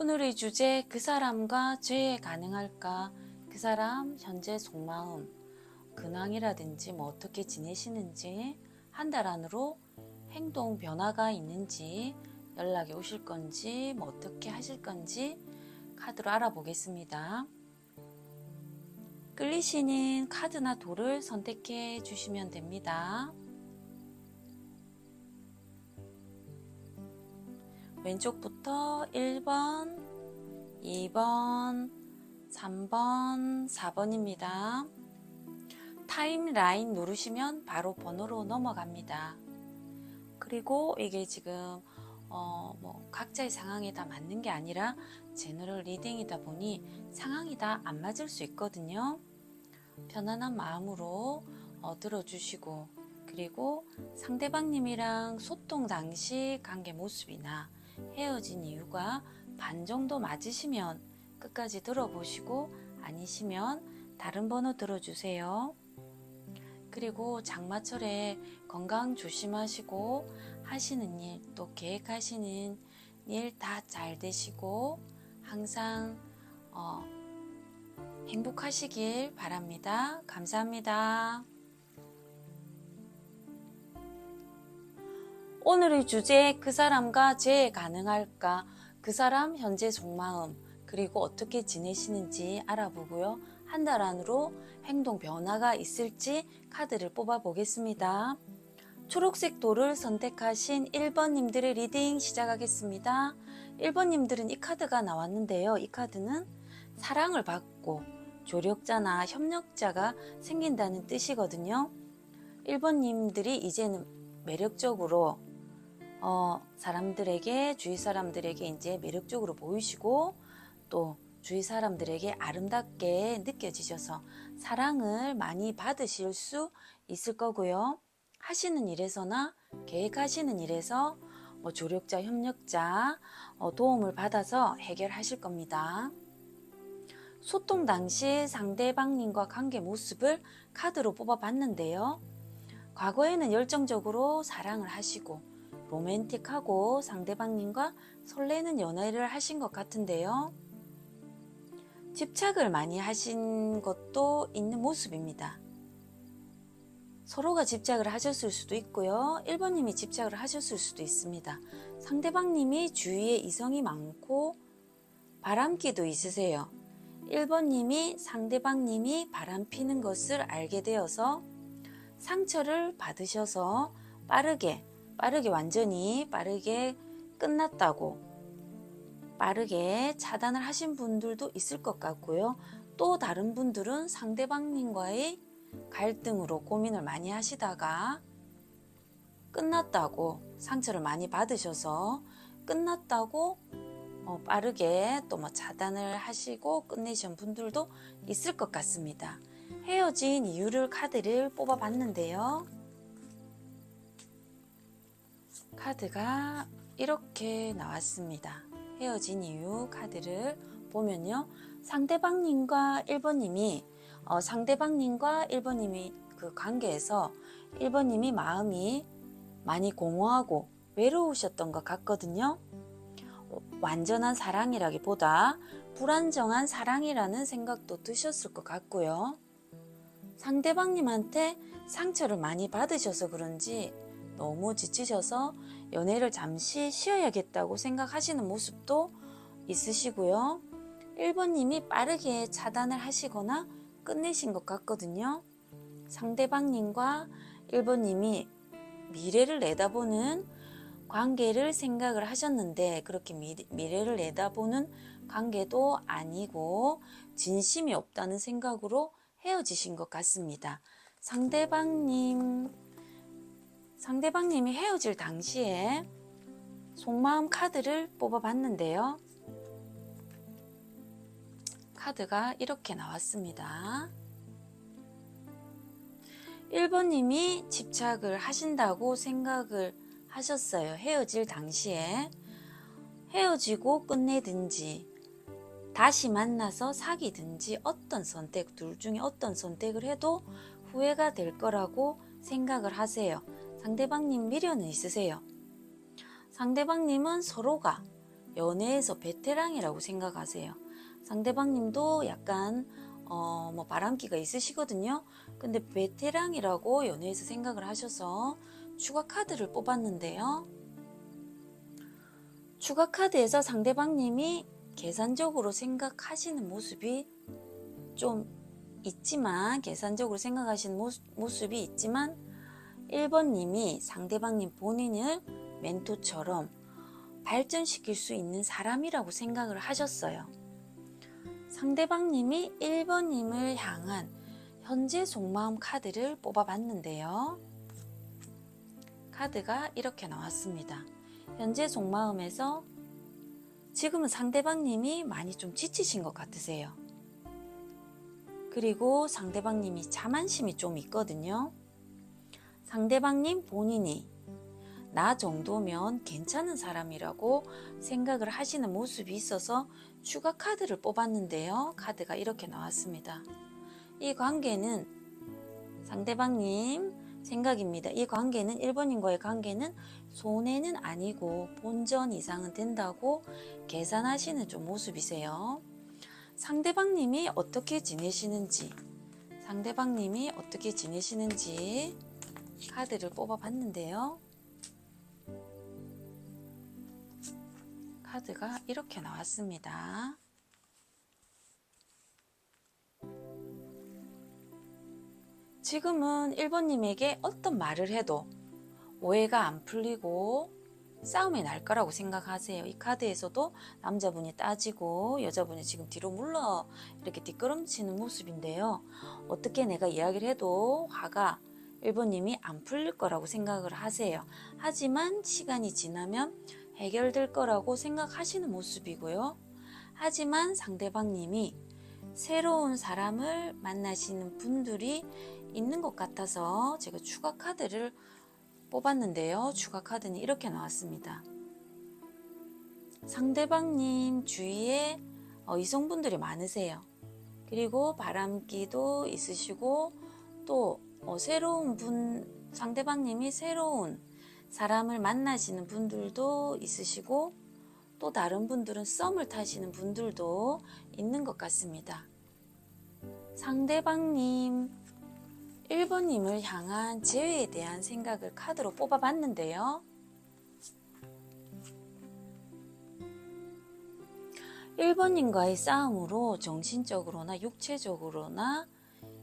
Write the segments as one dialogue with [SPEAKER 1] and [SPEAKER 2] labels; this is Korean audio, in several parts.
[SPEAKER 1] 오늘의 주제, 그 사람과 재회 가능할까? 그 사람 현재 속마음, 근황이라든지 어떻게 지내시는지, 한 달 안으로 행동 변화가 있는지, 연락이 오실 건지, 어떻게 하실 건지 카드로 알아보겠습니다. 끌리시는 카드나 돌을 선택해 주시면 됩니다. 왼쪽부터 1번, 2번, 3번, 4번입니다. 타임라인 누르시면 바로 번호로 넘어갑니다. 그리고 이게 지금 각자의 상황에 다 맞는 게 아니라 제너럴 리딩이다 보니 상황이 다 안 맞을 수 있거든요. 편안한 마음으로 들어주시고, 그리고 상대방님이랑 소통 당시 관계 모습이나 헤어진 이유가 반 정도 맞으시면 끝까지 들어보시고, 아니시면 다른 번호 들어주세요. 그리고 장마철에 건강 조심하시고, 하시는 일, 또 계획하시는 일 다 잘 되시고 항상 행복하시길 바랍니다. 감사합니다. 오늘의 주제, 그 사람과 재회 가능할까? 그 사람 현재 속마음, 그리고 어떻게 지내시는지 알아보고요. 한 달 안으로 행동 변화가 있을지 카드를 뽑아 보겠습니다. 초록색 돌을 선택하신 1번님들의 리딩 시작하겠습니다. 1번님들은 이 카드가 나왔는데요. 이 카드는 사랑을 받고 조력자나 협력자가 생긴다는 뜻이거든요. 1번님들이 이제는 매력적으로 사람들에게, 주위 사람들에게 이제 매력적으로 보이시고, 또 주위 사람들에게 아름답게 느껴지셔서 사랑을 많이 받으실 수 있을 거고요. 하시는 일에서나 계획하시는 일에서 조력자, 협력자 도움을 받아서 해결하실 겁니다. 소통 당시 상대방님과 관계 모습을 카드로 뽑아봤는데요. 과거에는 열정적으로 사랑을 하시고 로맨틱하고 상대방님과 설레는 연애를 하신 것 같은데요. 집착을 많이 하신 것도 있는 모습입니다. 서로가 집착을 하셨을 수도 있고요. 1번님이 집착을 하셨을 수도 있습니다. 상대방님이 주위에 이성이 많고 바람기도 있으세요. 1번님이 상대방님이 바람피는 것을 알게 되어서 상처를 받으셔서 빠르게 완전히 빠르게 끝났다고 빠르게 차단을 하신 분들도 있을 것 같고요. 또 다른 분들은 상대방님과의 갈등으로 고민을 많이 하시다가 끝났다고, 상처를 많이 받으셔서 끝났다고 빠르게 또 차단을 하시고 끝내신 분들도 있을 것 같습니다. 헤어진 이유를 카드를 뽑아봤는데요. 카드가 이렇게 나왔습니다. 헤어진 이유 카드를 보면요. 상대방님과 1번님이 그 관계에서 1번님이 마음이 많이 공허하고 외로우셨던 것 같거든요. 완전한 사랑이라기보다 불안정한 사랑이라는 생각도 드셨을 것 같고요. 상대방님한테 상처를 많이 받으셔서 그런지 너무 지치셔서 연애를 잠시 쉬어야겠다고 생각하시는 모습도 있으시고요. 1번님이 빠르게 차단을 하시거나 끝내신 것 같거든요. 상대방님과 1번님이 미래를 내다보는 관계를 생각을 하셨는데, 그렇게 미래를 내다보는 관계도 아니고 진심이 없다는 생각으로 헤어지신 것 같습니다. 상대방님이 헤어질 당시에 속마음 카드를 뽑아봤는데요. 카드가 이렇게 나왔습니다. 1번님이 집착을 하신다고 생각을 하셨어요. 헤어질 당시에. 헤어지고 끝내든지 다시 만나서 사귀든지 어떤 선택, 둘 중에 어떤 선택을 해도 후회가 될 거라고 생각을 하세요. 상대방님 미련은 있으세요. 상대방님은 서로가 연애에서 베테랑이라고 생각하세요. 상대방님도 약간 뭐 바람기가 있으시거든요. 근데 베테랑이라고 연애에서 생각을 하셔서 추가 카드를 뽑았는데요. 추가 카드에서 상대방님이 계산적으로 생각하시는 모습이 좀 있지만, 계산적으로 생각하시는 모습이 있지만 1번님이 상대방님 본인을 멘토처럼 발전시킬 수 있는 사람이라고 생각을 하셨어요. 상대방님이 1번님을 향한 현재 속마음 카드를 뽑아봤는데요. 카드가 이렇게 나왔습니다. 현재 속마음에서 지금은 상대방님이 많이 좀 지치신 것 같으세요. 그리고 상대방님이 자만심이 좀 있거든요. 상대방님 본인이 나 정도면 괜찮은 사람이라고 생각을 하시는 모습이 있어서 추가 카드를 뽑았는데요. 카드가 이렇게 나왔습니다. 이 관계는 상대방님 생각입니다. 이 관계는 1번님과의 관계는 손해는 아니고 본전 이상은 된다고 계산하시는 좀 모습이세요. 상대방님이 어떻게 지내시는지 카드를 뽑아봤는데요. 카드가 이렇게 나왔습니다. 지금은 1번님에게 어떤 말을 해도 오해가 안 풀리고 싸움이 날 거라고 생각하세요. 이 카드에서도 남자분이 따지고 여자분이 지금 뒤로 물러 이렇게 뒷걸음치는 모습인데요. 어떻게 내가 이야기를 해도 화가 1번님이 안 풀릴 거라고 생각을 하세요. 하지만 시간이 지나면 해결될 거라고 생각하시는 모습이고요. 하지만 상대방님이 새로운 사람을 만나시는 분들이 있는 것 같아서 제가 추가 카드를 뽑았는데요. 추가 카드는 이렇게 나왔습니다. 상대방님 주위에 이성분들이 많으세요. 그리고 바람기도 있으시고 또 상대방님이 새로운 사람을 만나시는 분들도 있으시고 또 다른 분들은 썸을 타시는 분들도 있는 것 같습니다. 상대방님 1번님을 향한 재회에 대한 생각을 카드로 뽑아봤는데요. 1번님과의 싸움으로 정신적으로나 육체적으로나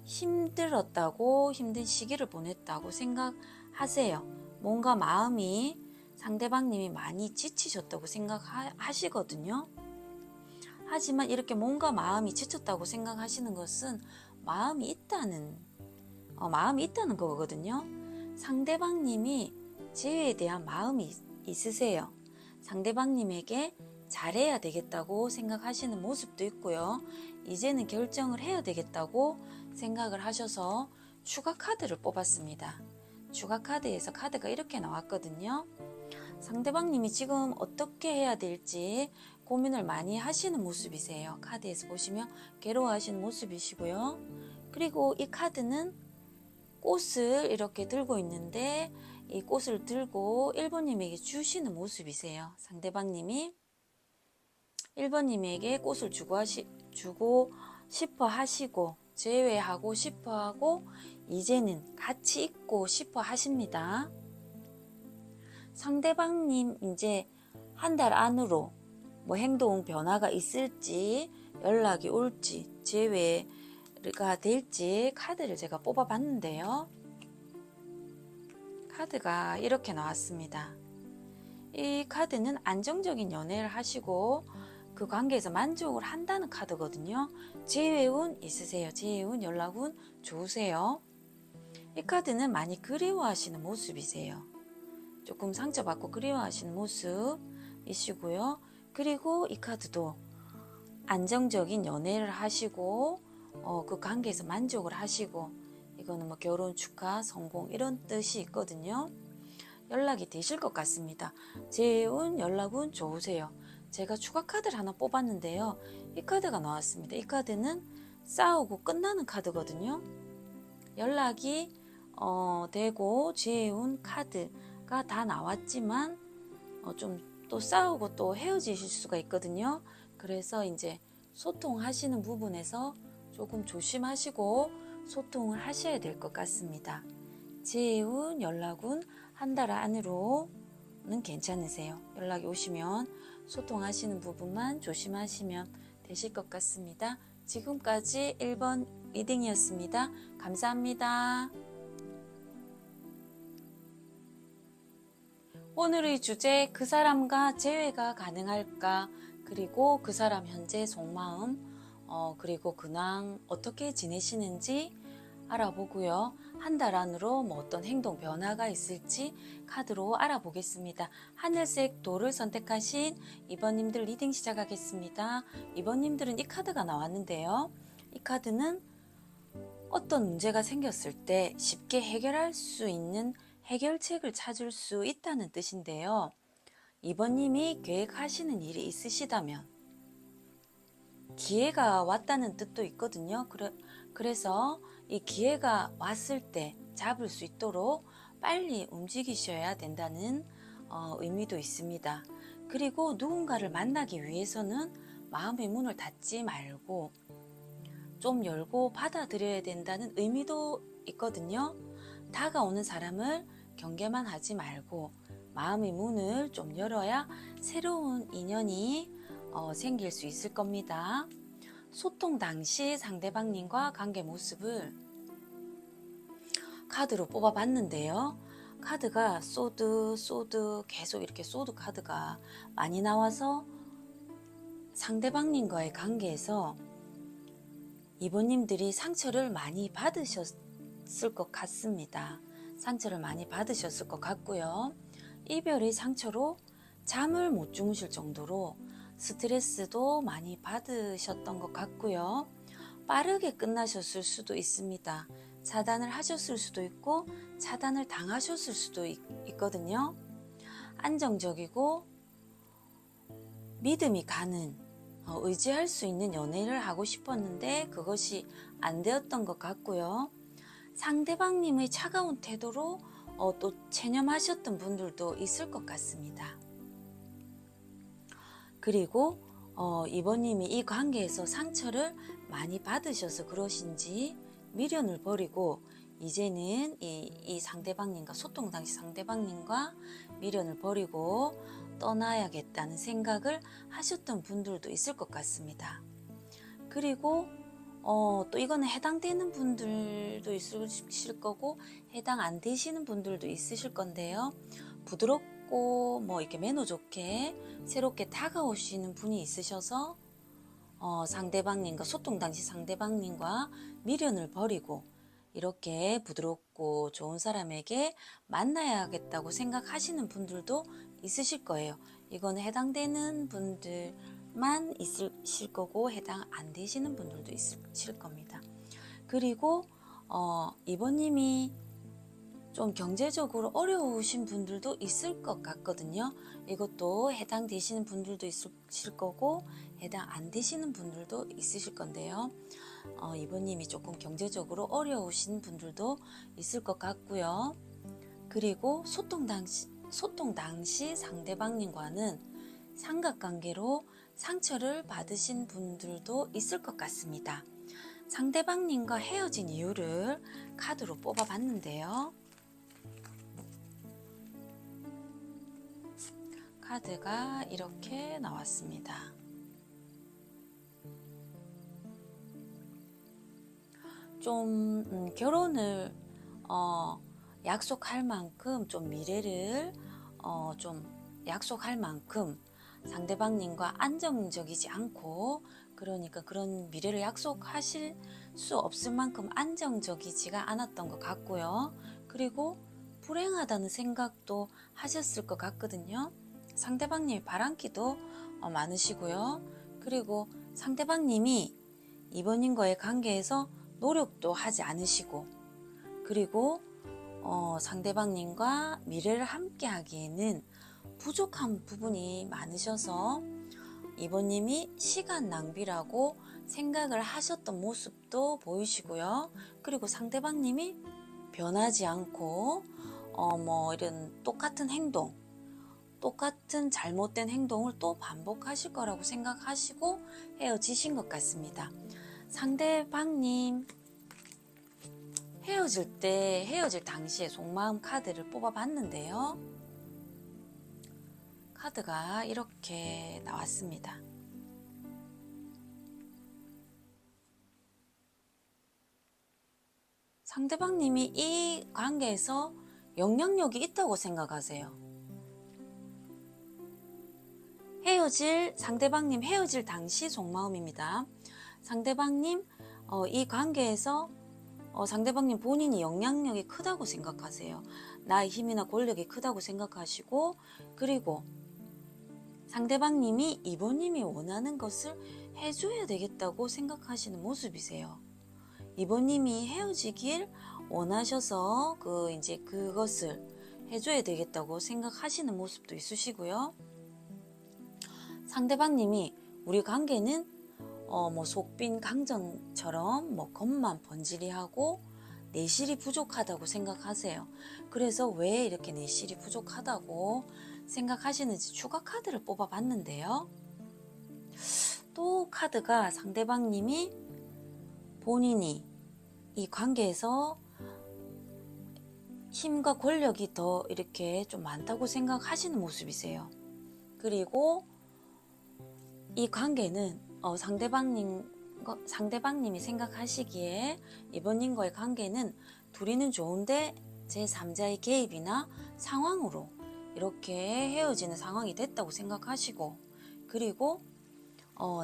[SPEAKER 1] 힘든 시기를 보냈다고 생각하세요. 뭔가 마음이 상대방님이 많이 지치셨다고 생각하시거든요. 하지만 이렇게 뭔가 마음이 지쳤다고 생각하시는 것은 마음이 있다는 거거든요. 상대방님이 재회에 대한 마음이 있으세요. 상대방님에게 잘해야 되겠다고 생각하시는 모습도 있고요. 이제는 결정을 해야 되겠다고 생각을 하셔서 추가 카드를 뽑았습니다. 추가 카드에서 카드가 이렇게 나왔거든요. 상대방님이 지금 어떻게 해야 될지 고민을 많이 하시는 모습이세요. 카드에서 보시면 괴로워하시는 모습이시고요. 그리고 이 카드는 꽃을 이렇게 들고 있는데 이 꽃을 들고 1번님에게 주시는 모습이세요. 상대방님이 1번님에게 꽃을 주고 싶어 하시고 재회하고 싶어 하고 이제는 같이 있고 싶어 하십니다. 상대방님 이제 한 달 안으로 뭐 행동 변화가 있을지 연락이 올지 재회가 될지 카드를 제가 뽑아봤는데요. 카드가 이렇게 나왔습니다. 이 카드는 안정적인 연애를 하시고 그 관계에서 만족을 한다는 카드거든요. 재회운 있으세요. 재회운 연락운 좋으세요. 이 카드는 많이 그리워하시는 모습이세요. 조금 상처받고 그리워하시는 모습이시고요. 그리고 이 카드도 안정적인 연애를 하시고 그 관계에서 만족을 하시고 이거는 뭐 결혼 축하 성공 이런 뜻이 있거든요. 연락이 되실 것 같습니다. 재운 연락운 좋으세요. 제가 추가 카드를 하나 뽑았는데요. 이 카드가 나왔습니다. 이 카드는 싸우고 끝나는 카드거든요. 연락이 되고 재운 카드가 다 나왔지만 좀 또 싸우고 또 헤어지실 수가 있거든요. 그래서 이제 소통하시는 부분에서 조금 조심하시고 소통을 하셔야 될 것 같습니다. 재운 연락은 한 달 안으로는 괜찮으세요. 연락이 오시면 소통하시는 부분만 조심하시면 되실 것 같습니다. 지금까지 1번 리딩이었습니다. 감사합니다. 오늘의 주제, 그 사람과 재회가 가능할까? 그리고 그 사람 현재 속마음, 그리고 근황 어떻게 지내시는지 알아보고요. 한 달 안으로 어떤 행동 변화가 있을지 카드로 알아보겠습니다. 하늘색 돌을 선택하신 2번님들 리딩 시작하겠습니다. 2번님들은 이 카드가 나왔는데요. 이 카드는 어떤 문제가 생겼을 때 쉽게 해결할 수 있는 해결책을 찾을 수 있다는 뜻인데요. 2번님이 계획하시는 일이 있으시다면 기회가 왔다는 뜻도 있거든요. 그래서 이 기회가 왔을 때 잡을 수 있도록 빨리 움직이셔야 된다는 의미도 있습니다. 그리고 누군가를 만나기 위해서는 마음의 문을 닫지 말고 좀 열고 받아들여야 된다는 의미도 있거든요. 다가오는 사람을 경계만 하지 말고 마음의 문을 좀 열어야 새로운 인연이 생길 수 있을 겁니다. 소통 당시 상대방님과 관계 모습을 카드로 뽑아봤는데요. 카드가 소드 계속 이렇게 소드 카드가 많이 나와서 상대방님과의 관계에서 이번님들이 상처를 많이 받으셨을 것 같습니다. 상처를 많이 받으셨을 것 같고요. 이별의 상처로 잠을 못 주무실 정도로 스트레스도 많이 받으셨던 것 같고요. 빠르게 끝나셨을 수도 있습니다. 차단을 하셨을 수도 있고 차단을 당하셨을 수도 있거든요. 안정적이고 믿음이 가는 의지할 수 있는 연애를 하고 싶었는데 그것이 안 되었던 것 같고요. 상대방님의 차가운 태도로 또 체념하셨던 분들도 있을 것 같습니다. 그리고 이번님이 이 관계에서 상처를 많이 받으셔서 그러신지 미련을 버리고 이제는 이 상대방님과 소통 당시 상대방님과 미련을 버리고 떠나야겠다는 생각을 하셨던 분들도 있을 것 같습니다. 그리고 또 이거는 해당되는 분들도 있으실 거고 해당 안 되시는 분들도 있으실 건데요. 부드럽고 이렇게 매너 좋게 새롭게 다가오시는 분이 있으셔서 상대방님과 소통 당시 상대방님과 미련을 버리고 이렇게 부드럽고 좋은 사람에게 만나야겠다고 생각하시는 분들도 있으실 거예요. 이거는 해당되는 분들만 있으실 거고 해당 안 되시는 분들도 있으실 겁니다. 그리고 이번님이 좀 경제적으로 어려우신 분들도 있을 것 같거든요. 이것도 해당되시는 분들도 있으실 거고 해당 안 되시는 분들도 있으실 건데요. 이번님이 조금 경제적으로 어려우신 분들도 있을 것 같고요. 그리고 소통 당시 상대방님과는 삼각관계로 상처를 받으신 분들도 있을 것 같습니다. 상대방님과 헤어진 이유를 카드로 뽑아봤는데요. 카드가 이렇게 나왔습니다. 좀 결혼을 약속할 만큼 좀 미래를 좀 약속할 만큼 상대방님과 안정적이지 않고 그러니까 그런 미래를 약속하실 수 없을 만큼 안정적이지가 않았던 것 같고요. 그리고 불행하다는 생각도 하셨을 것 같거든요. 상대방님이 바람기도 많으시고요. 그리고 상대방님이 이번님과의 관계에서 노력도 하지 않으시고 그리고 상대방님과 미래를 함께 하기에는 부족한 부분이 많으셔서 이번님이 시간 낭비라고 생각을 하셨던 모습도 보이시고요. 그리고 상대방님이 변하지 않고 이런 똑같은 행동 똑같은 잘못된 행동을 또 반복하실 거라고 생각하시고 헤어지신 것 같습니다. 상대방님 헤어질 당시에 속마음 카드를 뽑아봤는데요. 카드가 이렇게 나왔습니다. 상대방님이 이 관계에서 영향력이 있다고 생각하세요. 상대방님 헤어질 당시 속마음입니다. 상대방님 이 관계에서 상대방님 본인이 영향력이 크다고 생각하세요. 나의 힘이나 권력이 크다고 생각하시고, 그리고 상대방님이 이번님이 원하는 것을 해줘야 되겠다고 생각하시는 모습이세요. 이번님이 헤어지길 원하셔서 이제 그것을 해줘야 되겠다고 생각하시는 모습도 있으시고요. 상대방님이 우리 관계는 속빈 강정처럼 겉만 번지르하고 내실이 부족하다고 생각하세요. 그래서 왜 이렇게 내실이 부족하다고 생각하시는지 추가 카드를 뽑아봤는데요. 또 카드가 상대방님이 본인이 이 관계에서 힘과 권력이 더 이렇게 좀 많다고 생각하시는 모습이세요. 그리고 이 관계는 상대방님이 생각하시기에 이번님과의 관계는 둘이는 좋은데 제3자의 개입이나 상황으로 이렇게 헤어지는 상황이 됐다고 생각하시고, 그리고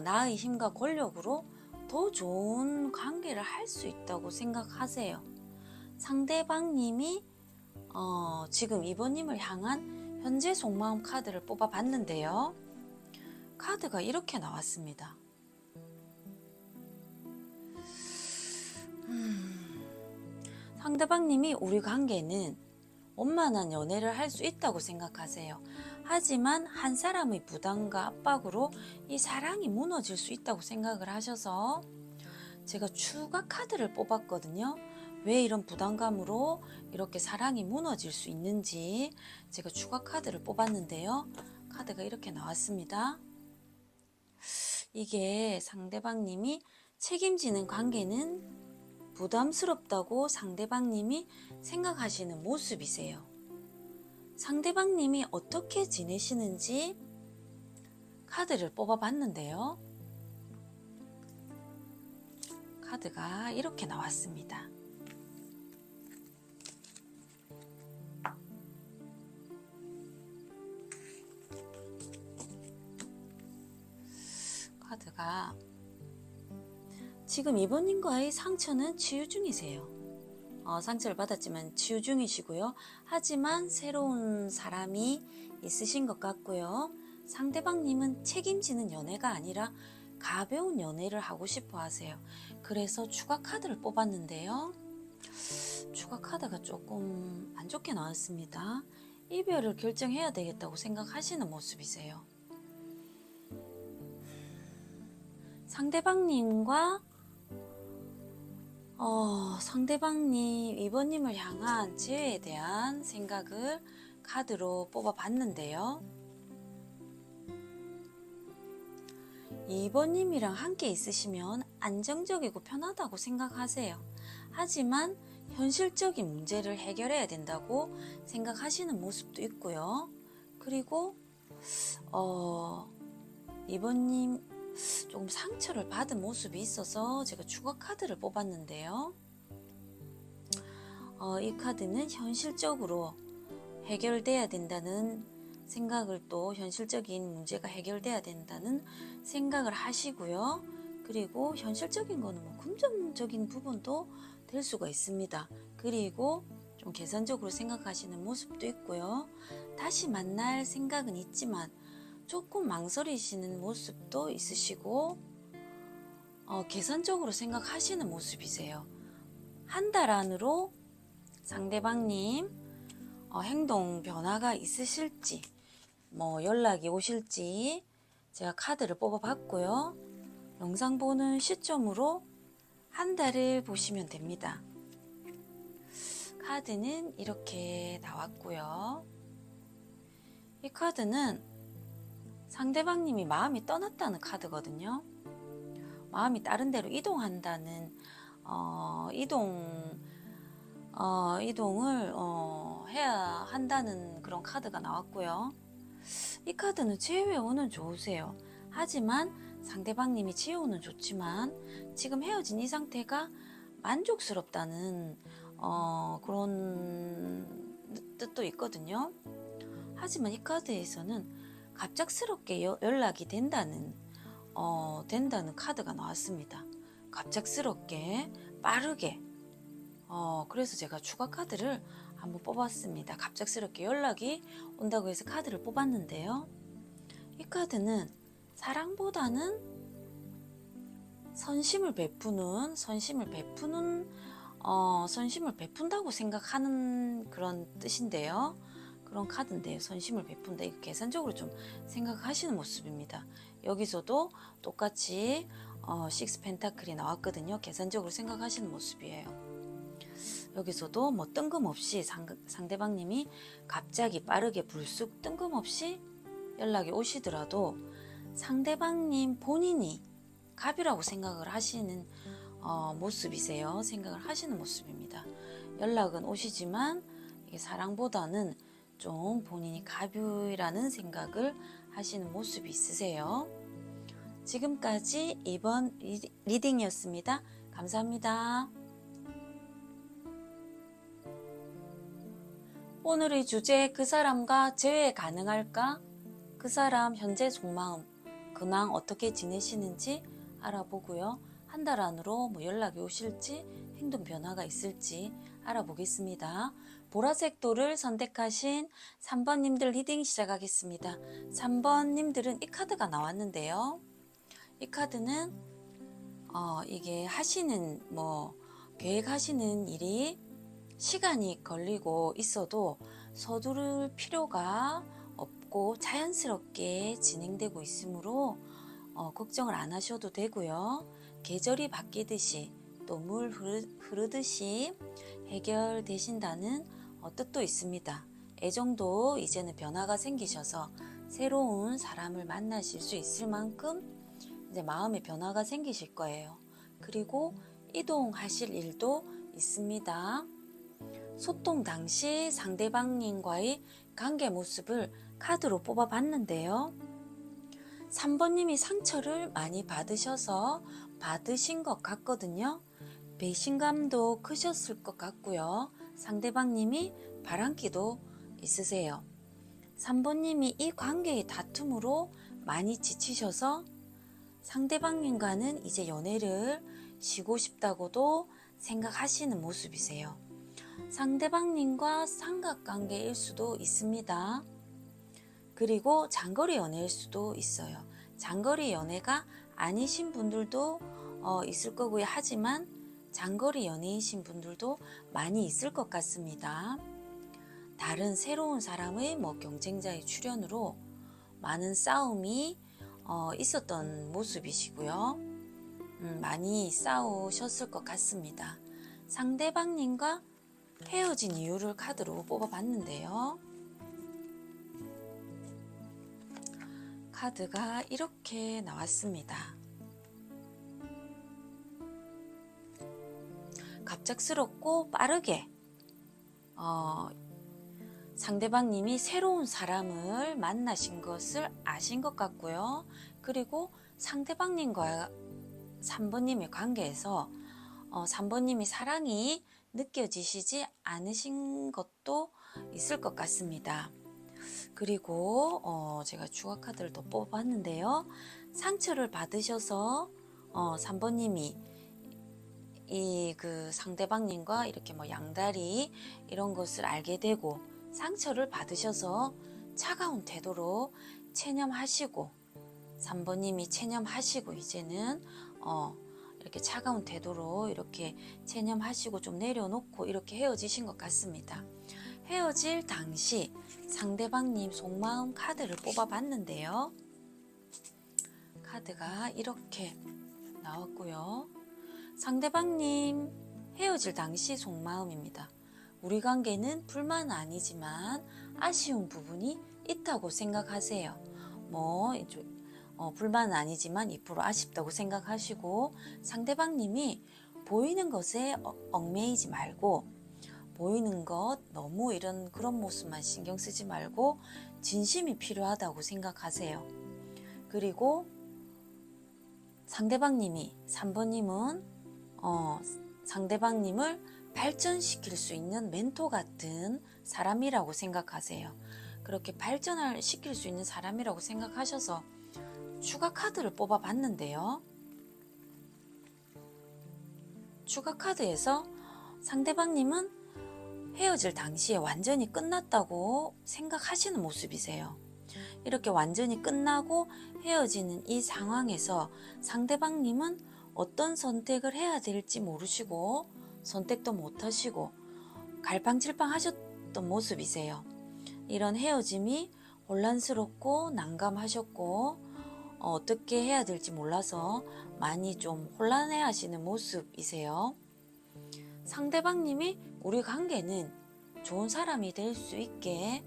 [SPEAKER 1] 나의 힘과 권력으로 더 좋은 관계를 할 수 있다고 생각하세요. 상대방님이 지금 이번님을 향한 현재 속마음 카드를 뽑아봤는데요. 카드가 이렇게 나왔습니다. 상대방님이 우리 관계는 원만한 연애를 할 수 있다고 생각하세요. 하지만 한 사람의 부담과 압박으로 이 사랑이 무너질 수 있다고 생각을 하셔서 제가 추가 카드를 뽑았거든요. 왜 이런 부담감으로 이렇게 사랑이 무너질 수 있는지 제가 추가 카드를 뽑았는데요. 카드가 이렇게 나왔습니다. 이게 상대방님이 책임지는 관계는 부담스럽다고 상대방님이 생각하시는 모습이세요. 상대방님이 어떻게 지내시는지 카드를 뽑아봤는데요. 카드가 이렇게 나왔습니다. 카드가 지금 이번님과의 상처는 치유 중이세요. 상처를 받았지만 치유 중이시고요. 하지만 새로운 사람이 있으신 것 같고요. 상대방님은 책임지는 연애가 아니라 가벼운 연애를 하고 싶어 하세요. 그래서 추가 카드를 뽑았는데요. 추가 카드가 조금 안 좋게 나왔습니다. 이별을 결정해야 되겠다고 생각하시는 모습이세요. 상대방님과 상대방님 이번님을 향한 재회에 대한 생각을 카드로 뽑아봤는데요. 이번님이랑 함께 있으시면 안정적이고 편하다고 생각하세요. 하지만 현실적인 문제를 해결해야 된다고 생각하시는 모습도 있고요. 그리고 이번님 조금 상처를 받은 모습이 있어서 제가 추가 카드를 뽑았는데요. 이 카드는 현실적으로 해결돼야 된다는 생각을, 또 현실적인 문제가 해결돼야 된다는 생각을 하시고요. 그리고 현실적인 거는 금전적인 부분도 될 수가 있습니다. 그리고 좀 계산적으로 생각하시는 모습도 있고요. 다시 만날 생각은 있지만 조금 망설이시는 모습도 있으시고, 계산적으로 생각하시는 모습이세요. 한 달 안으로 상대방님 행동 변화가 있으실지, 연락이 오실지 제가 카드를 뽑아봤고요. 영상 보는 시점으로 한 달을 보시면 됩니다. 카드는 이렇게 나왔고요. 이 카드는 상대방님이 마음이 떠났다는 카드거든요. 마음이 다른 데로 이동한다는 이동을 해야 한다는 그런 카드가 나왔고요. 이 카드는 재회운은 좋으세요. 하지만 상대방님이 재회운은 좋지만 지금 헤어진 이 상태가 만족스럽다는 그런 뜻도 있거든요. 하지만 이 카드에서는 갑작스럽게 연락이 된다는 카드가 나왔습니다. 갑작스럽게 빠르게 그래서 제가 추가 카드를 한번 뽑았습니다. 갑작스럽게 연락이 온다고 해서 카드를 뽑았는데요. 이 카드는 사랑보다는 선심을 베푼다고 생각하는 그런 뜻인데요. 그런 카드인데요. 선심을 베푼다. 이거 계산적으로 좀 생각하시는 모습입니다. 여기서도 똑같이 식스 펜타클이 나왔거든요. 계산적으로 생각하시는 모습이에요. 여기서도 뭐 뜬금없이 상대방님이 갑자기 빠르게 불쑥 뜬금없이 연락이 오시더라도 상대방님 본인이 갑이라고 생각을 하시는 모습이세요. 생각을 하시는 모습입니다. 연락은 오시지만 이게 사랑보다는 좀 본인이 갑이라는 생각을 하시는 모습이 있으세요. 지금까지 이번 리딩이었습니다. 감사합니다. 오늘의 주제, 그 사람과 재회 가능할까? 그 사람 현재 속마음, 근황 어떻게 지내시는지 알아보고요. 한 달 안으로 뭐 연락이 오실지 행동 변화가 있을지 알아보겠습니다. 보라색 돌을 선택하신 3번님들 리딩 시작하겠습니다. 3번님들은 이 카드가 나왔는데요. 이 카드는 이게 하시는 계획하시는 일이 시간이 걸리고 있어도 서두를 필요가 없고 자연스럽게 진행되고 있으므로 걱정을 안 하셔도 되고요. 계절이 바뀌듯이 또 물 흐르듯이 해결되신다는 뜻도 있습니다. 애정도 이제는 변화가 생기셔서 새로운 사람을 만나실 수 있을 만큼 이제 마음의 변화가 생기실 거예요. 그리고 이동하실 일도 있습니다. 소통 당시 상대방님과의 관계 모습을 카드로 뽑아봤는데요. 3번님이 상처를 많이 받으신 것 같거든요. 배신감도 크셨을 것 같고요. 상대방님이 바람기도 있으세요. 3번님이 이 관계의 다툼으로 많이 지치셔서 상대방님과는 이제 연애를 쉬고 싶다고도 생각하시는 모습이세요. 상대방님과 삼각관계일 수도 있습니다. 그리고 장거리 연애일 수도 있어요. 장거리 연애가 아니신 분들도 있을 거고요. 하지만 장거리 연애이신 분들도 많이 있을 것 같습니다. 다른 새로운 사람의 경쟁자의 출현으로 많은 싸움이 있었던 모습이시고요. 많이 싸우셨을 것 같습니다. 상대방님과 헤어진 이유를 카드로 뽑아봤는데요. 카드가 이렇게 나왔습니다. 갑작스럽고 빠르게 상대방님이 새로운 사람을 만나신 것을 아신 것 같고요. 그리고 상대방님과 3번님의 관계에서 3번님이 사랑이 느껴지시지 않으신 것도 있을 것 같습니다. 그리고 제가 추가 카드를 더 뽑아봤는데요. 상처를 받으셔서 3번님이 그 상대방님과 이렇게 양다리 이런 것을 알게 되고 상처를 받으셔서 차가운 태도로 체념하시고 3번님이 체념하시고 이제는 이렇게 차가운 태도로 이렇게 체념하시고 좀 내려놓고 이렇게 헤어지신 것 같습니다. 헤어질 당시 상대방님 속마음 카드를 뽑아봤는데요. 카드가 이렇게 나왔고요. 상대방님 헤어질 당시 속마음입니다. 우리 관계는 불만은 아니지만 아쉬운 부분이 있다고 생각하세요. 뭐 불만은 아니지만 2% 아쉽다고 생각하시고 상대방님이 보이는 것에 얽매이지 말고 보이는 것 너무 이런 그런 모습만 신경 쓰지 말고 진심이 필요하다고 생각하세요. 그리고 상대방님이 3번님은 상대방님을 발전시킬 수 있는 멘토 같은 사람이라고 생각하세요. 그렇게 발전을 시킬 수 있는 사람이라고 생각하셔서 추가 카드를 뽑아 봤는데요. 추가 카드에서 상대방님은 헤어질 당시에 완전히 끝났다고 생각하시는 모습이세요. 이렇게 완전히 끝나고 헤어지는 이 상황에서 상대방님은 어떤 선택을 해야 될지 모르시고 선택도 못하시고 갈팡질팡 하셨던 모습이세요. 이런 헤어짐이 혼란스럽고 난감하셨고 어떻게 해야 될지 몰라서 많이 좀 혼란해 하시는 모습이세요. 상대방님이 우리 관계는 좋은 사람이 될 수 있게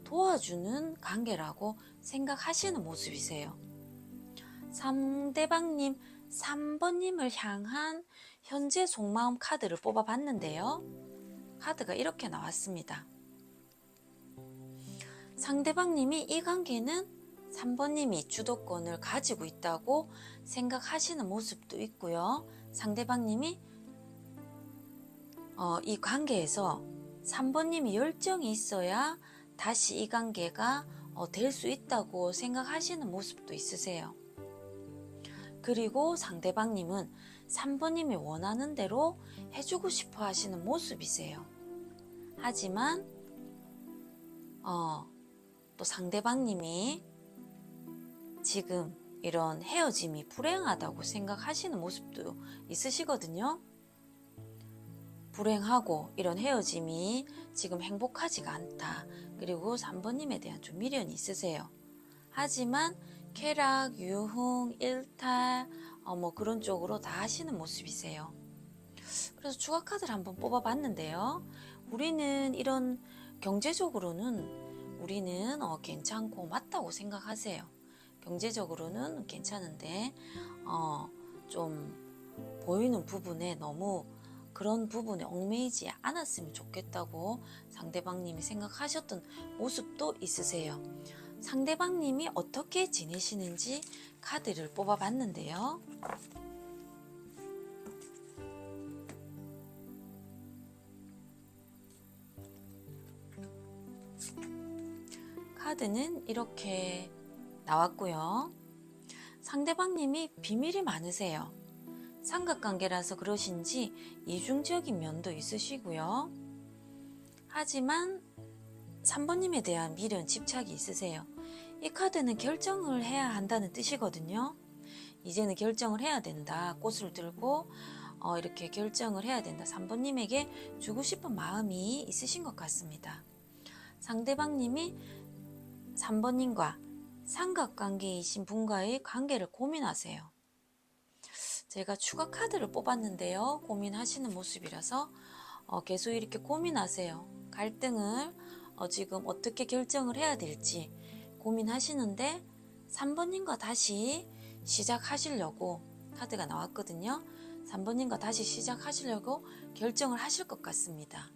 [SPEAKER 1] 도와주는 관계라고 생각하시는 모습이세요. 상대방님 3번님을 향한 현재 속마음 카드를 뽑아 봤는데요. 카드가 이렇게 나왔습니다. 상대방님이 이 관계는 3번님이 주도권을 가지고 있다고 생각하시는 모습도 있고요. 상대방님이 이 관계에서 3번님이 열정이 있어야 다시 이 관계가 될 수 있다고 생각하시는 모습도 있으세요. 그리고 상대방님은 3번님이 원하는 대로 해주고 싶어 하시는 모습이세요. 하지만 또 상대방님이 지금 이런 헤어짐이 불행하다고 생각하시는 모습도 있으시거든요. 불행하고 이런 헤어짐이 지금 행복하지가 않다. 그리고 3번님에 대한 좀 미련이 있으세요. 하지만 쾌락, 유흥, 일탈 뭐 그런 쪽으로 다 하시는 모습이세요. 그래서 추가 카드를 한번 뽑아봤는데요. 우리는 이런 경제적으로는 우리는 괜찮고 맞다고 생각하세요. 경제적으로는 괜찮은데 좀 보이는 부분에 너무 그런 부분에 얽매이지 않았으면 좋겠다고 상대방님이 생각하셨던 모습도 있으세요. 상대방님이 어떻게 지내시는지 카드를 뽑아봤는데요. 카드는 이렇게 나왔고요. 상대방님이 비밀이 많으세요. 삼각관계라서 그러신지 이중적인 면도 있으시고요. 하지만 3번님에 대한 미련, 집착이 있으세요. 이 카드는 결정을 해야 한다는 뜻이거든요. 이제는 결정을 해야 된다. 꽃을 들고 이렇게 결정을 해야 된다. 3번님에게 주고 싶은 마음이 있으신 것 같습니다. 상대방님이 3번님과 삼각관계이신 분과의 관계를 고민하세요. 제가 추가 카드를 뽑았는데요. 고민하시는 모습이라서 계속 이렇게 고민하세요. 갈등을 지금 어떻게 결정을 해야 될지 고민하시는데 3번님과 다시 시작하시려고 카드가 나왔거든요. 3번님과 다시 시작하시려고 결정을 하실 것 같습니다.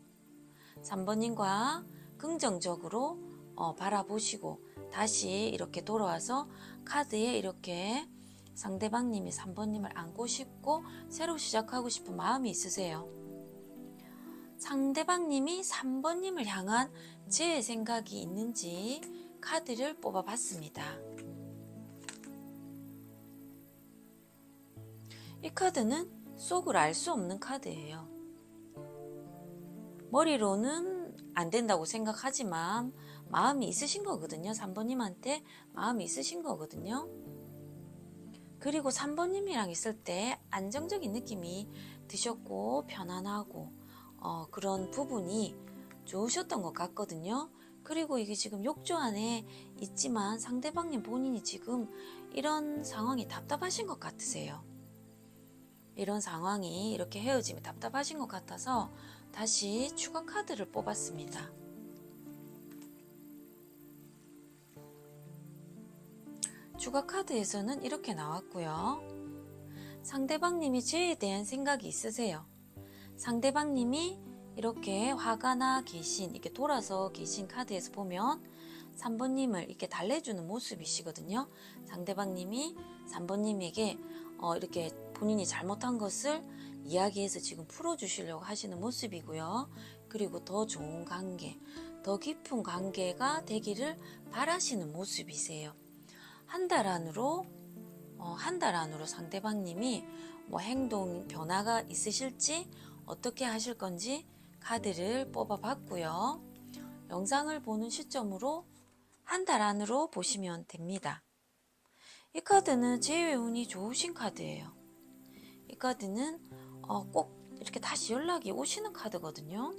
[SPEAKER 1] 3번님과 긍정적으로 바라보시고 다시 이렇게 돌아와서 카드에 이렇게 상대방님이 3번님을 안고 싶고 새로 시작하고 싶은 마음이 있으세요. 상대방님이 3번님을 향한 제 생각이 있는지 카드를 뽑아봤습니다. 이 카드는 속을 알 수 없는 카드예요. 머리로는 안 된다고 생각하지만 마음이 있으신 거거든요. 3번님한테 마음이 있으신 거거든요. 그리고 3번님이랑 있을 때 안정적인 느낌이 드셨고 편안하고 그런 부분이 좋으셨던 것 같거든요. 그리고 이게 지금 욕조 안에 있지만 상대방님 본인이 지금 이런 상황이 답답하신 것 같으세요. 이런 상황이 이렇게 헤어짐이 답답하신 것 같아서 다시 추가 카드를 뽑았습니다. 추가 카드에서는 이렇게 나왔고요. 상대방님이 죄에 대한 생각이 있으세요. 상대방님이 이렇게 화가 나 계신, 이렇게 돌아서 계신 카드에서 보면 3번님을 이렇게 달래주는 모습이시거든요. 상대방님이 3번님에게 이렇게 본인이 잘못한 것을 이야기해서 지금 풀어주시려고 하시는 모습이고요. 그리고 더 좋은 관계, 더 깊은 관계가 되기를 바라시는 모습이세요. 한 달 안으로 상대방님이 뭐 행동 변화가 있으실지 어떻게 하실 건지 카드를 뽑아봤고요. 영상을 보는 시점으로 한 달 안으로 보시면 됩니다. 이 카드는 제외 운이 좋으신 카드예요. 이 카드는 꼭 이렇게 다시 연락이 오시는 카드거든요.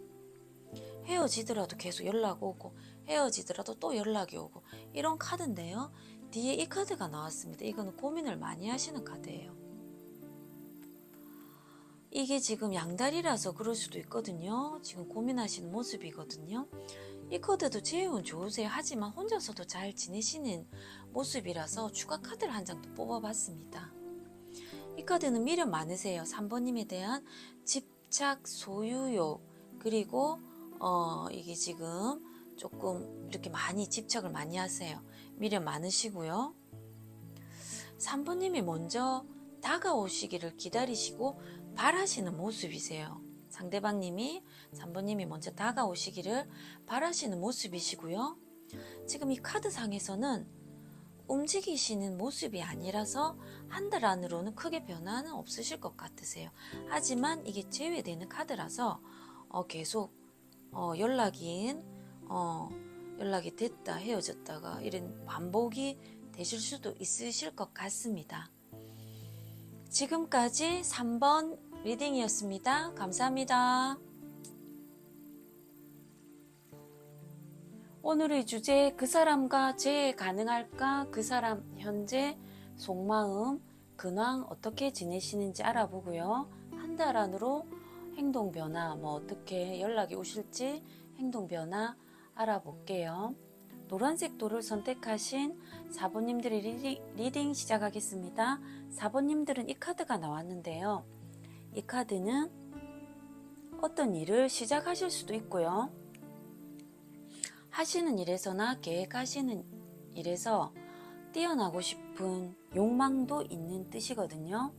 [SPEAKER 1] 헤어지더라도 계속 연락 오고 헤어지더라도 또 연락이 오고 이런 카드인데요. 뒤에 이 카드가 나왔습니다. 이거는 고민을 많이 하시는 카드예요. 이게 지금 양다리라서 그럴 수도 있거든요. 지금 고민하시는 모습이거든요. 이 카드도 제운 좋으세요. 하지만 혼자서도 잘 지내시는 모습이라서 추가 카드를 한 장 더 뽑아봤습니다. 이 카드는 미련 많으세요. 3번님에 대한 집착, 소유욕, 그리고 이게 지금 조금 이렇게 많이 집착을 많이 하세요. 미련 많으시고요. 3번님이 먼저 다가오시기를 기다리시고 바라시는 모습이세요. 상대방님이 3번님이 먼저 다가오시기를 바라시는 모습이시고요. 지금 이 카드상에서는 움직이시는 모습이 아니라서 한 달 안으로는 크게 변화는 없으실 것 같으세요. 하지만 이게 제외되는 카드라서 계속 연락이 됐다 헤어졌다가 이런 반복이 되실 수도 있으실 것 같습니다. 지금까지 3번 리딩이었습니다. 감사합니다. 오늘의 주제, 그 사람과 재회 가능할까? 그 사람 현재 속마음, 근황 어떻게 지내시는지 알아보고요. 한 달 안으로 행동 변화, 어떻게 연락이 오실지 행동 변화 알아볼게요. 노란색 돌을 선택하신 4번님들의 리딩 시작하겠습니다. 4번님들은 이 카드가 나왔는데요. 이 카드는 어떤 일을 시작하실 수도 있고요. 하시는 일에서나 계획하시는 일에서 뛰어나고 싶은 욕망도 있는 뜻이거든요.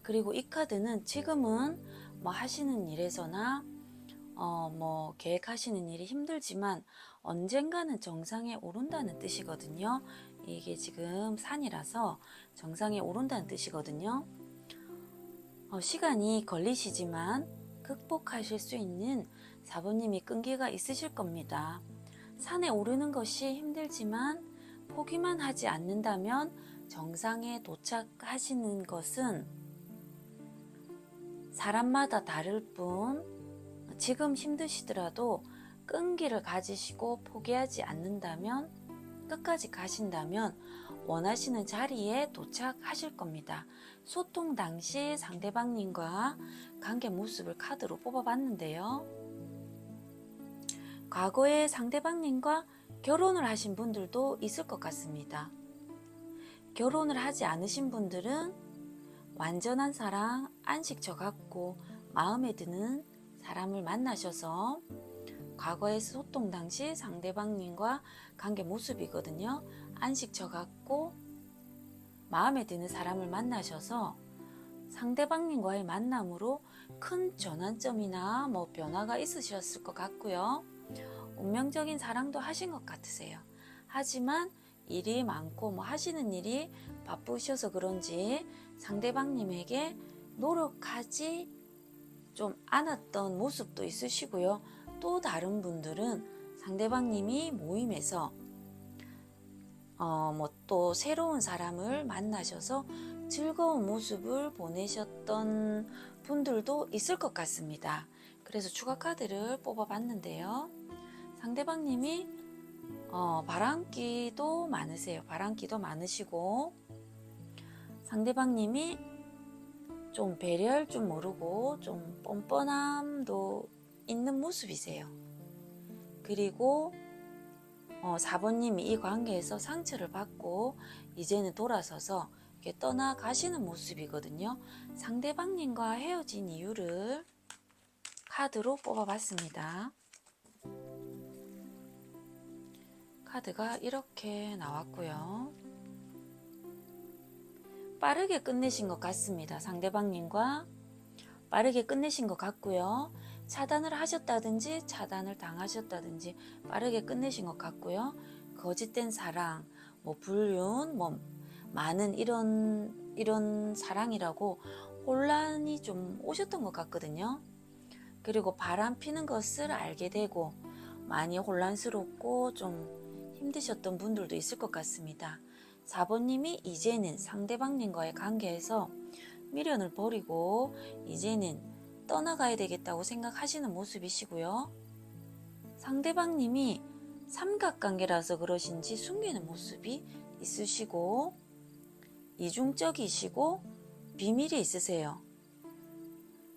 [SPEAKER 1] 그리고 이 카드는 지금은 하시는 일에서나 계획하시는 일이 힘들지만 언젠가는 정상에 오른다는 뜻이거든요. 이게 지금 산이라서 정상에 오른다는 뜻이거든요. 시간이 걸리시지만 극복하실 수 있는 4번님이 끈기가 있으실 겁니다. 산에 오르는 것이 힘들지만 포기만 하지 않는다면 정상에 도착하시는 것은 사람마다 다를 뿐 지금 힘드시더라도 끈기를 가지시고 포기하지 않는다면 끝까지 가신다면 원하시는 자리에 도착하실 겁니다. 소통 당시 상대방님과 관계 모습을 카드로 뽑아봤는데요. 과거에 상대방님과 결혼을 하신 분들도 있을 것 같습니다. 결혼을 하지 않으신 분들은 완전한 사랑, 안식처 같고 마음에 드는 사람을 만나셔서 과거의 소통 당시 상대방님과 관계 모습이거든요. 안식처 같고 마음에 드는 사람을 만나셔서 상대방님과의 만남으로 큰 전환점이나 변화가 있으셨을 것 같고요. 운명적인 사랑도 하신 것 같으세요. 하지만 일이 많고 하시는 일이 바쁘셔서 그런지 상대방님에게 노력하지 좀 않았던 모습도 있으시고요. 또 다른 분들은 상대방님이 모임에서 또 새로운 사람을 만나셔서 즐거운 모습을 보내셨던 분들도 있을 것 같습니다. 그래서 추가 카드를 뽑아봤는데요. 상대방님이 바람기도 많으세요. 바람기도 많으시고 상대방님이 좀 배려할 줄 모르고 좀 뻔뻔함도 있는 모습이세요. 그리고 4번님이 이 관계에서 상처를 받고 이제는 돌아서서 이렇게 떠나가시는 모습이거든요. 상대방님과 헤어진 이유를 카드로 뽑아봤습니다. 카드가 이렇게 나왔고요. 빠르게 끝내신 것 같습니다. 상대방님과 빠르게 끝내신 것 같고요. 차단을 하셨다든지 차단을 당하셨다든지 빠르게 끝내신 것 같고요. 거짓된 사랑, 불륜, 많은 이런 사랑이라고 혼란이 좀 오셨던 것 같거든요. 그리고 바람 피는 것을 알게 되고 많이 혼란스럽고 좀 힘드셨던 분들도 있을 것 같습니다. 4번님이 이제는 상대방님과의 관계에서 미련을 버리고 이제는 떠나가야 되겠다고 생각하시는 모습이시고요. 상대방님이 삼각관계라서 그러신지 숨기는 모습이 있으시고 이중적이시고 비밀이 있으세요.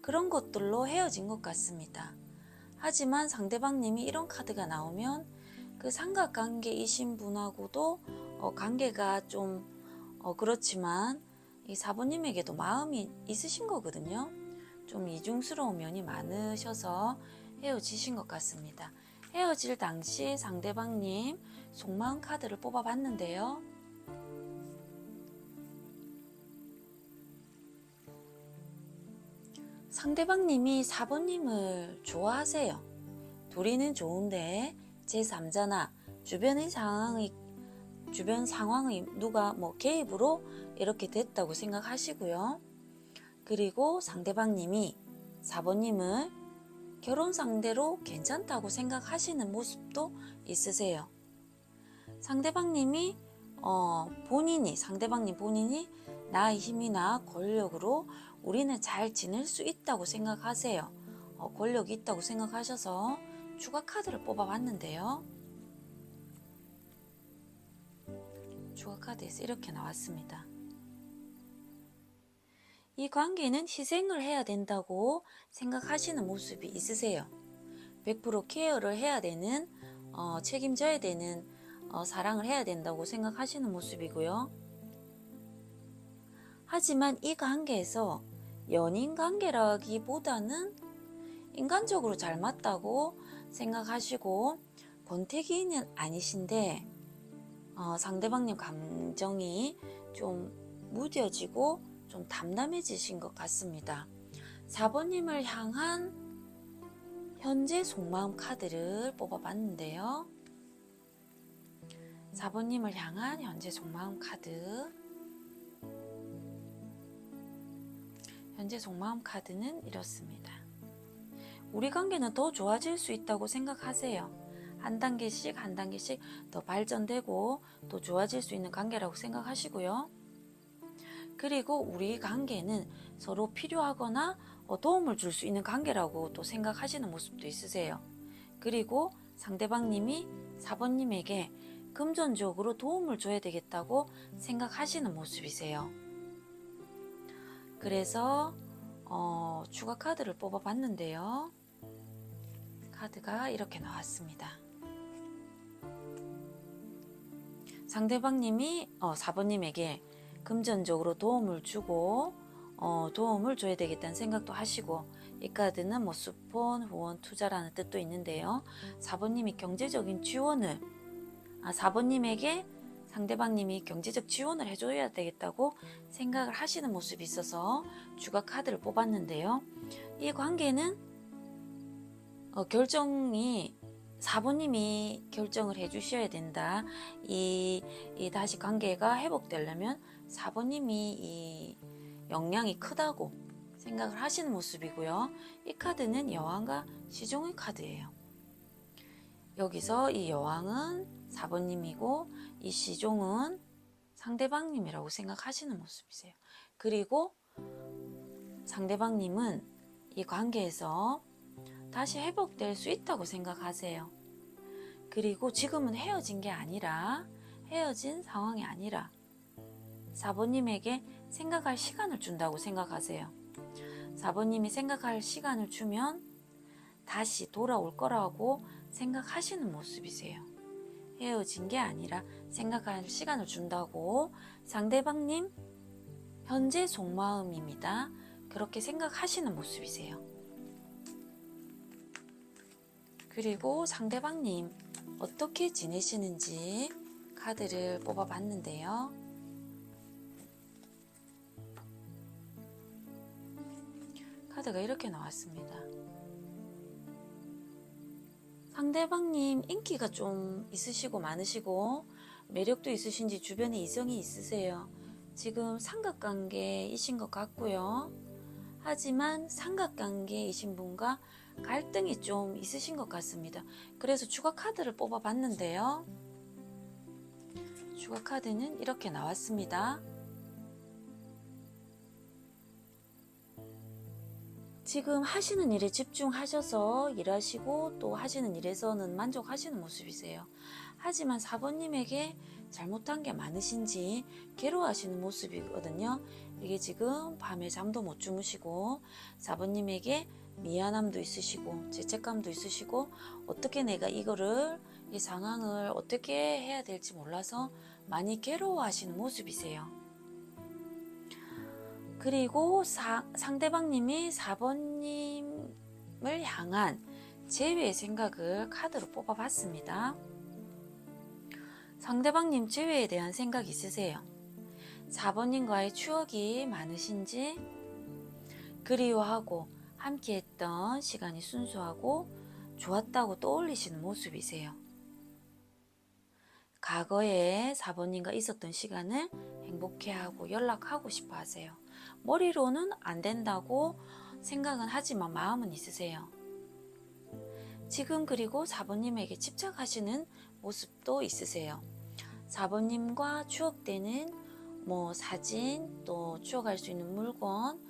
[SPEAKER 1] 그런 것들로 헤어진 것 같습니다. 하지만 상대방님이 이런 카드가 나오면 그 삼각관계이신 분하고도 관계가 좀 그렇지만 이 4번님에게도 마음이 있으신 거거든요. 좀 이중스러운 면이 많으셔서 헤어지신 것 같습니다. 헤어질 당시 상대방님 속마음 카드를 뽑아봤는데요. 상대방님이 4번님을 좋아하세요. 둘이는 좋은데 제3자나 주변 상황의 누가 개입으로 이렇게 됐다고 생각하시고요. 그리고 상대방님이 4번님을 결혼 상대로 괜찮다고 생각하시는 모습도 있으세요. 상대방님이 상대방님 본인이 나의 힘이나 권력으로 우리는 잘 지낼 수 있다고 생각하세요. 권력이 있다고 생각하셔서 추가 카드를 뽑아봤는데요. 추가 카드에서 이렇게 나왔습니다. 이 관계는 희생을 해야 된다고 생각하시는 모습이 있으세요. 100% 케어를 해야 되는, 책임져야 되는 사랑을 해야 된다고 생각하시는 모습이고요. 하지만 이 관계에서 연인 관계라기보다는 인간적으로 잘 맞다고 생각하시고 권태기는 아니신데 상대방님 감정이 좀 무뎌지고 좀 담담해지신 것 같습니다. 4번님을 향한 현재 속마음 카드를 뽑아봤는데요. 4번님을 향한 현재 속마음 카드. 현재 속마음 카드는 이렇습니다. 우리 관계는 더 좋아질 수 있다고 생각하세요. 한 단계씩 더 발전되고 더 좋아질 수 있는 관계라고 생각하시고요. 그리고 우리 관계는 서로 필요하거나 도움을 줄 수 있는 관계라고 또 생각하시는 모습도 있으세요. 그리고 상대방님이 4번님에게 금전적으로 도움을 줘야 되겠다고 생각하시는 모습이세요. 그래서 추가 카드를 뽑아봤는데요. 카드가 이렇게 나왔습니다. 상대방님이 4번님에게 금전적으로 도움을 주고 도움을 줘야 되겠다는 생각도 하시고 이 카드는 수폰, 후원, 투자라는 뜻도 있는데요. 4번님이 경제적인 지원을 4번님에게 상대방님이 경제적 지원을 해줘야 되겠다고 생각을 하시는 모습이 있어서 추가 카드를 뽑았는데요. 이 관계는 결정이 4번님이 결정을 해주셔야 된다. 이 다시 관계가 회복되려면 4번님이 이 역량이 크다고 생각을 하시는 모습이고요. 이 카드는 여왕과 시종의 카드예요. 여기서 이 여왕은 4번님이고 이 시종은 상대방님이라고 생각하시는 모습이세요. 그리고 상대방님은 이 관계에서 다시 회복될 수 있다고 생각하세요. 그리고 지금은 헤어진 상황이 아니라 4번님에게 생각할 시간을 준다고 생각하세요. 4번님이 생각할 시간을 주면 다시 돌아올 거라고 생각하시는 모습이세요. 헤어진 게 아니라 생각할 시간을 준다고. 상대방님 현재 속마음입니다. 그렇게 생각하시는 모습이세요. 그리고 상대방님 어떻게 지내시는지 카드를 뽑아봤는데요. 카드가 이렇게 나왔습니다. 상대방님 인기가 좀 있으시고 많으시고 매력도 있으신지 주변에 이성이 있으세요. 지금 삼각관계이신 것 같고요. 하지만 삼각관계이신 분과 갈등이 좀 있으신 것 같습니다. 그래서 추가 카드를 뽑아봤는데요. 추가 카드는 이렇게 나왔습니다. 지금 하시는 일에 집중하셔서 일하시고 또 하시는 일에서는 만족하시는 모습이세요. 하지만 4번님에게 잘못한 게 많으신지 괴로워하시는 모습이거든요. 이게 지금 밤에 잠도 못 주무시고 4번님에게 미안함도 있으시고 죄책감도 있으시고 어떻게 내가 이 상황을 어떻게 해야 될지 몰라서 많이 괴로워하시는 모습이세요. 그리고 상대방님이 4번님을 향한 제외의 생각을 카드로 뽑아봤습니다. 상대방님 제외에 대한 생각 있으세요? 4번님과의 추억이 많으신지 그리워하고 함께했던 시간이 순수하고 좋았다고 떠올리시는 모습이세요. 과거에 4번님과 있었던 시간을 행복해하고 연락하고 싶어 하세요. 머리로는 안 된다고 생각은 하지만 마음은 있으세요. 지금 그리고 4번님에게 집착하시는 모습도 있으세요. 4번님과 추억되는 사진, 또 추억할 수 있는 물건,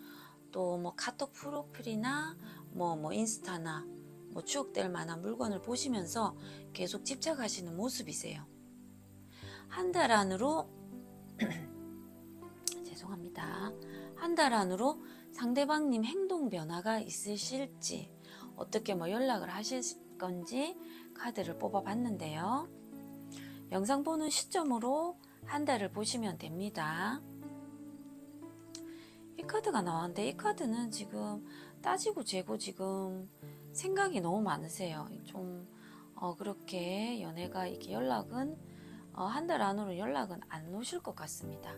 [SPEAKER 1] 또 카톡 프로필이나 인스타나 추억될 만한 물건을 보시면서 계속 집착하시는 모습이세요. 한 달 안으로 죄송합니다. 한 달 안으로 상대방님 행동 변화가 있으실지 어떻게 연락을 하실 건지 카드를 뽑아봤는데요. 영상 보는 시점으로 한 달을 보시면 됩니다. 이 카드가 나왔는데 이 카드는 지금 따지고 재고 지금 생각이 너무 많으세요. 좀 그렇게 연애가 이렇게 연락은 한 달 안으로 연락은 안 오실 것 같습니다.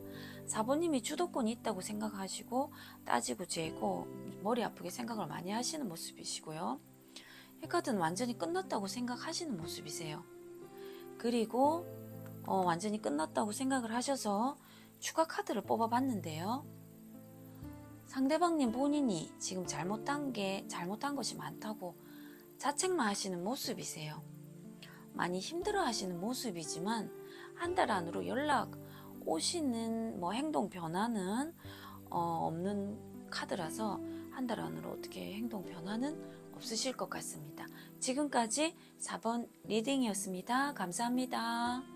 [SPEAKER 1] 4번님이 주도권이 있다고 생각하시고 따지고 재고 머리 아프게 생각을 많이 하시는 모습이시고요. 이 카드는 완전히 끝났다고 생각하시는 모습이세요. 그리고 완전히 끝났다고 생각을 하셔서 추가 카드를 뽑아봤는데요. 상대방님 본인이 지금 잘못한 것이 많다고 자책만 하시는 모습이세요. 많이 힘들어 하시는 모습이지만 한 달 안으로 연락 오시는 행동 변화는 없는 카드라서 한 달 안으로 어떻게 행동 변화는 없으실 것 같습니다. 지금까지 4번 리딩이었습니다. 감사합니다.